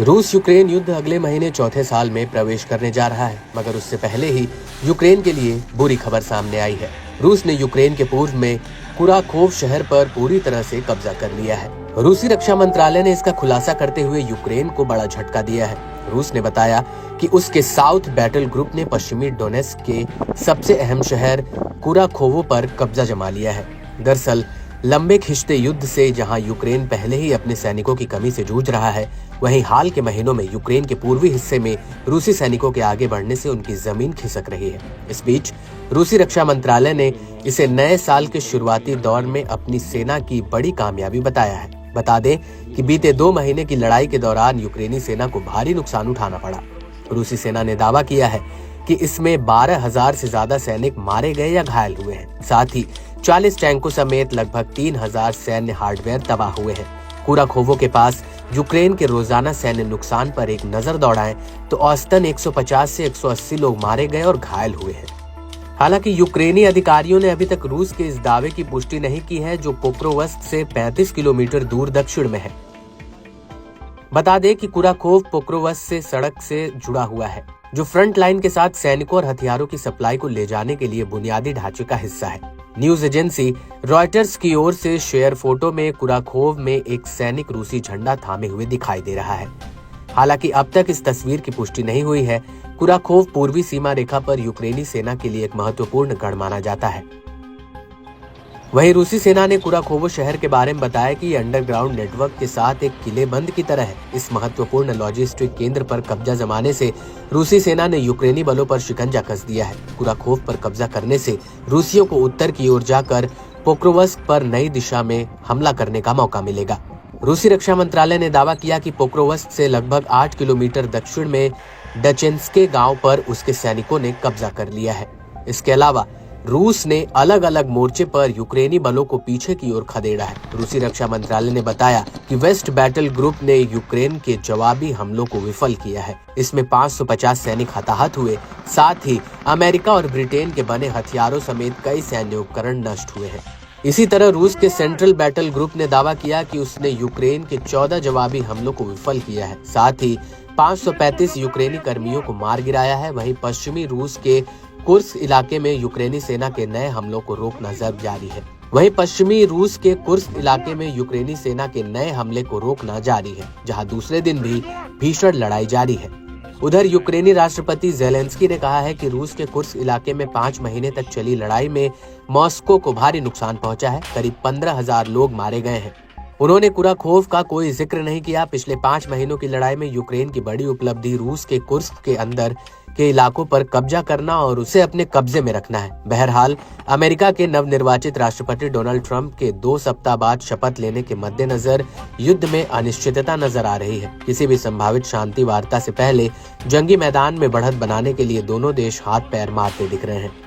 रूस यूक्रेन युद्ध अगले महीने चौथे साल में प्रवेश करने जा रहा है, मगर उससे पहले ही यूक्रेन के लिए बुरी खबर सामने आई है। रूस ने यूक्रेन के पूर्व में कुराखोव शहर पर पूरी तरह से कब्जा कर लिया है। रूसी रक्षा मंत्रालय ने इसका खुलासा करते हुए यूक्रेन को बड़ा झटका दिया है। रूस ने बताया कि उसके साउथ बैटल ग्रुप ने पश्चिमी डोनेट्स्क के सबसे अहम शहर कुराखोवो पर कब्जा जमा लिया है। दरअसल लंबे खिंचते युद्ध से जहां यूक्रेन पहले ही अपने सैनिकों की कमी से जूझ रहा है, वहीं हाल के महीनों में यूक्रेन के पूर्वी हिस्से में रूसी सैनिकों के आगे बढ़ने से उनकी जमीन खिसक रही है। इस बीच रूसी रक्षा मंत्रालय ने इसे नए साल के शुरुआती दौर में अपनी सेना की बड़ी कामयाबी बताया है। बता दें कि बीते 2 महीने की लड़ाई के दौरान यूक्रेनी सेना को भारी नुकसान उठाना पड़ा। रूसी सेना ने दावा किया है कि इसमें 12,000 से ज्यादा सैनिक मारे गए या घायल हुए हैं। साथ ही 40 टैंकों समेत लगभग 3,000 सैन्य हार्डवेयर तबाह हुए हैं। कुराखोवो के पास यूक्रेन के रोजाना सैन्य नुकसान पर एक नजर दौड़ाएं तो औसतन 150 से 180 लोग मारे गए और घायल हुए हैं। हालांकि यूक्रेनी अधिकारियों ने अभी तक रूस के इस दावे की पुष्टि नहीं की है, जो पोक्रोवस्क से 35 किलोमीटर दूर दक्षिण में है। बता दें कि कुराखोव पोक्रोवस्क से सड़क से जुड़ा हुआ है, जो फ्रंट लाइन के साथ सैनिकों और हथियारों की सप्लाई को ले जाने के लिए बुनियादी ढांचे का हिस्सा है। न्यूज एजेंसी रॉयटर्स की ओर से शेयर फोटो में कुराखोव में एक सैनिक रूसी झंडा थामे हुए दिखाई दे रहा है। हालांकि अब तक इस तस्वीर की पुष्टि नहीं हुई है। कुराखोव पूर्वी सीमा रेखा पर यूक्रेनी सेना के लिए एक महत्वपूर्ण गढ़ माना जाता है। वहीं रूसी सेना ने कुराखोवो शहर के बारे में बताया कि ये अंडरग्राउंड नेटवर्क के साथ एक किलेबंद की तरह है। इस महत्वपूर्ण लॉजिस्टिक केंद्र पर कब्जा जमाने से रूसी सेना ने यूक्रेनी बलों पर शिकंजा कस दिया है। कुराखोव पर कब्जा करने से रूसियों को उत्तर की ओर जाकर पोक्रोवस्क पर नई दिशा में हमला करने का मौका मिलेगा। रूसी रक्षा मंत्रालय ने दावा किया कि पोक्रोवस्क से लगभग 8 किलोमीटर दक्षिण में डचेंस्के गांव पर उसके सैनिकों ने कब्जा कर लिया है। इसके अलावा रूस ने अलग अलग मोर्चे पर यूक्रेनी बलों को पीछे की ओर खदेड़ा है। रूसी रक्षा मंत्रालय ने बताया कि वेस्ट बैटल ग्रुप ने यूक्रेन के जवाबी हमलों को विफल किया है। इसमें 550 सैनिक हताहत हुए, साथ ही अमेरिका और ब्रिटेन के बने हथियारों समेत कई सैन्य उपकरण नष्ट हुए हैं। इसी तरह रूस के सेंट्रल बैटल ग्रुप ने दावा किया कि उसने यूक्रेन के 14 जवाबी हमलों को विफल किया है। साथ ही 535 यूक्रेनी कर्मियों को मार गिराया है। वहीं पश्चिमी रूस के कुर्स्क इलाके में यूक्रेनी सेना के नए हमलों को रोकना जारी है। जहां दूसरे दिन भी भीषण लड़ाई जारी है। उधर यूक्रेनी राष्ट्रपति ज़ेलेंस्की ने कहा है कि रूस के कुर्स्क इलाके में 5 महीने तक चली लड़ाई में मॉस्को को भारी नुकसान पहुंचा है। करीब 15,000 लोग मारे गए हैं। उन्होंने कुराखोव का कोई जिक्र नहीं किया। पिछले 5 महीनों की लड़ाई में यूक्रेन की बड़ी उपलब्धि रूस के कुर्स्क के अंदर के इलाकों पर कब्जा करना और उसे अपने कब्जे में रखना है। बहरहाल अमेरिका के नवनिर्वाचित राष्ट्रपति डोनाल्ड ट्रंप के 2 सप्ताह बाद शपथ लेने के मद्देनजर युद्ध में अनिश्चितता नजर आ रही है। किसी भी संभावित शांति वार्ता से पहले जंगी मैदान में बढ़त बनाने के लिए दोनों देश हाथ पैर मारते दिख रहे हैं।